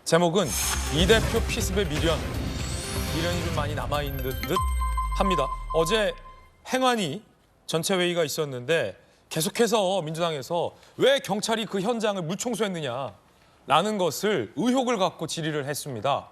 제목은 이 대표 피습의 미련이 좀 많이 남아있는 듯 합니다. 어제 행안위 전체 회의가 있었는데 계속해서 민주당에서 왜 경찰이 그 현장을 물청소했느냐라는 것을 의혹을 갖고 질의를 했습니다.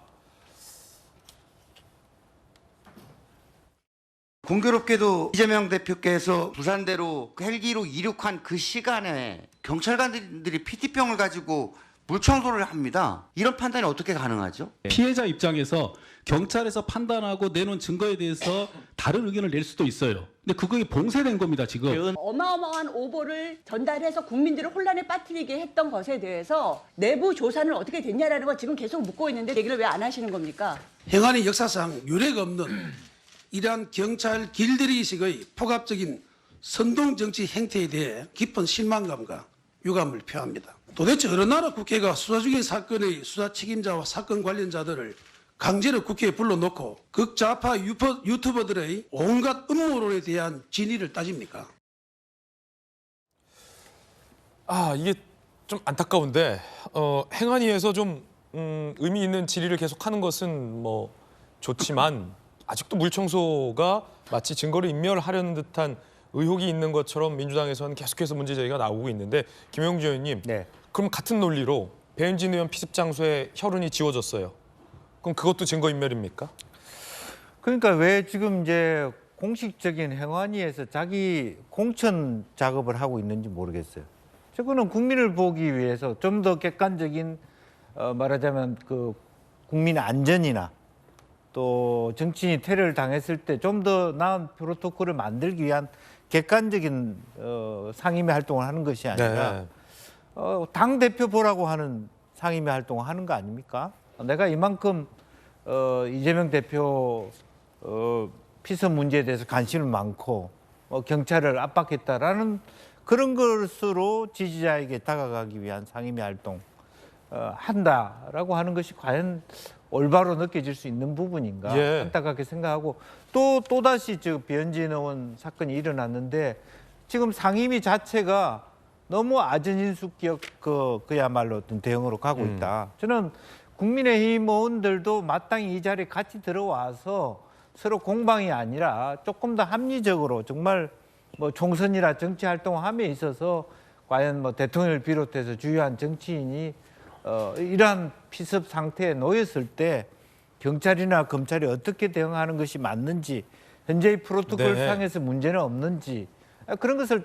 공교롭게도 이재명 대표께서 부산대로 헬기로 이륙한 그 시간에 경찰관들이 PT병을 가지고 물청소를 합니다. 이런 판단이 어떻게 가능하죠? 피해자 입장에서 경찰에서 판단하고 내놓은 증거에 대해서 다른 의견을 낼 수도 있어요. 근데 그게 봉쇄된 겁니다, 지금. 어마어마한 오보를 전달해서 국민들을 혼란에 빠뜨리게 했던 것에 대해서 내부 조사는 어떻게 됐냐라는 거 지금 계속 묻고 있는데 얘기를 왜 안 하시는 겁니까? 행안위 역사상 유례가 없는 이러한 경찰 길들이식의 폭압적인 선동정치 행태에 대해 깊은 실망감과 유감을 표합니다. 도대체 어느 나라 국회가 수사 중인 사건의 수사 책임자와 사건 관련자들을 강제로 국회에 불러놓고 극좌파 유튜버들의 온갖 음모론에 대한 진위를 따집니까? 이게 좀 안타까운데 행안위에서 좀 의미 있는 질의를 계속하는 것은 뭐 좋지만 아직도 물청소가 마치 증거를 인멸하려는 듯한 의혹이 있는 것처럼 민주당에서는 계속해서 문제 제기가 나오고 있는데 김영주 의원님, 네. 그럼 같은 논리로 배현진 의원 피습 장소에 혈흔이 지워졌어요. 그럼 그것도 증거인멸입니까? 그러니까 왜 지금 이제 공식적인 행안위에서 자기 공천 작업을 하고 있는지 모르겠어요. 저거는 국민을 보기 위해서 좀 더 객관적인 말하자면 그 국민 안전이나 또 정치인이 테러를 당했을 때 좀 더 나은 프로토콜을 만들기 위한 객관적인 상임위 활동을 하는 것이 아니라 당 대표 보라고 하는 상임위 활동을 하는 거 아닙니까? 내가 이만큼 이재명 대표 피습 문제에 대해서 관심이 많고 경찰을 압박했다라는 그런 것으로 지지자에게 다가가기 위한 상임위 활동 한다라고 하는 것이 과연 올바로 느껴질 수 있는 부분인가 안타깝게 생각하고 또다시 지금 배현진 의원 사건이 일어났는데 지금 상임위 자체가 너무 아전인수격 그야말로 어떤 대응으로 가고 있다. 저는 국민의힘 의원들도 마땅히 이 자리에 같이 들어와서 서로 공방이 아니라 조금 더 합리적으로 정말 뭐 총선이라 정치 활동함에 있어서 과연 뭐 대통령을 비롯해서 주요한 정치인이 이러한 피습 상태에 놓였을 때 경찰이나 검찰이 어떻게 대응하는 것이 맞는지 현재의 프로토콜 상에서 문제는 없는지 그런 것을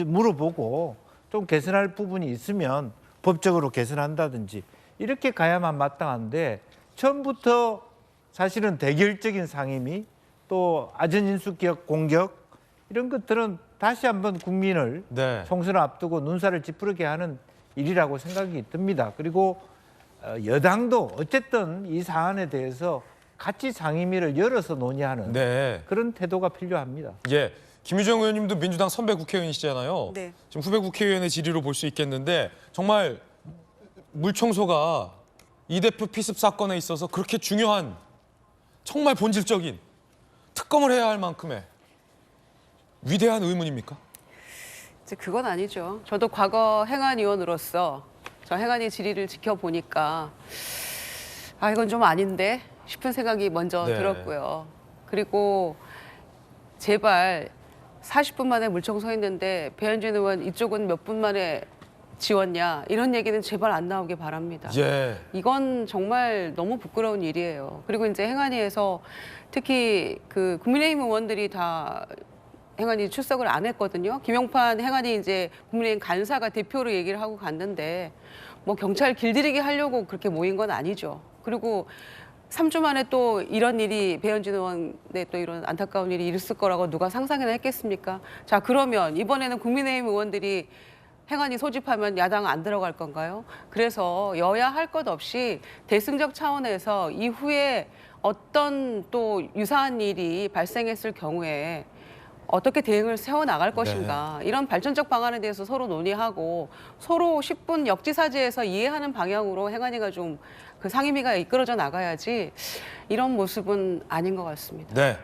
물어보고 좀 개선할 부분이 있으면 법적으로 개선한다든지 이렇게 가야만 마땅한데 처음부터 사실은 대결적인 상임위 또 아전인수격 공격 이런 것들은 다시 한번 국민을 총선을 앞두고 눈살을 찌푸리게 하는 일이라고 생각이 듭니다. 그리고 여당도 어쨌든 이 사안에 대해서 같이 상임위를 열어서 논의하는 그런 태도가 필요합니다. 예, 김유정 의원님도 민주당 선배 국회의원이시잖아요. 네. 지금 후배 국회의원의 질의로 볼 수 있겠는데 정말 물청소가 이 대표 피습 사건에 있어서 그렇게 중요한 정말 본질적인 특검을 해야 할 만큼의 위대한 의문입니까? 그건 아니죠. 저도 과거 행안위원으로서 저 행안위 질의를 지켜보니까 이건 좀 아닌데 싶은 생각이 먼저 들었고요. 그리고 제발 40분 만에 물청소했는데 배현진 의원 이쪽은 몇 분 만에 지웠냐 이런 얘기는 제발 안 나오게 바랍니다. 이건 정말 너무 부끄러운 일이에요. 그리고 이제 행안위에서 특히 그 국민의힘 의원들이 다 행안위 출석을 안 했거든요. 김용판 행안위 이제 국민의힘 간사가 대표로 얘기를 하고 갔는데 뭐 경찰 길들이기 하려고 그렇게 모인 건 아니죠. 그리고 3주 만에 또 이런 일이 배현진 의원의 또 이런 안타까운 일이 있을 거라고 누가 상상이나 했겠습니까? 자, 그러면 이번에는 국민의힘 의원들이 행안위 소집하면 야당 안 들어갈 건가요? 그래서 여야 할 것 없이 대승적 차원에서 이후에 어떤 또 유사한 일이 발생했을 경우에 어떻게 대응을 세워나갈 것인가 이런 발전적 방안에 대해서 서로 논의하고 서로 10분 역지사지에서 이해하는 방향으로 행안위가 좀 그 상임위가 이끌어져 나가야지 이런 모습은 아닌 것 같습니다. 네.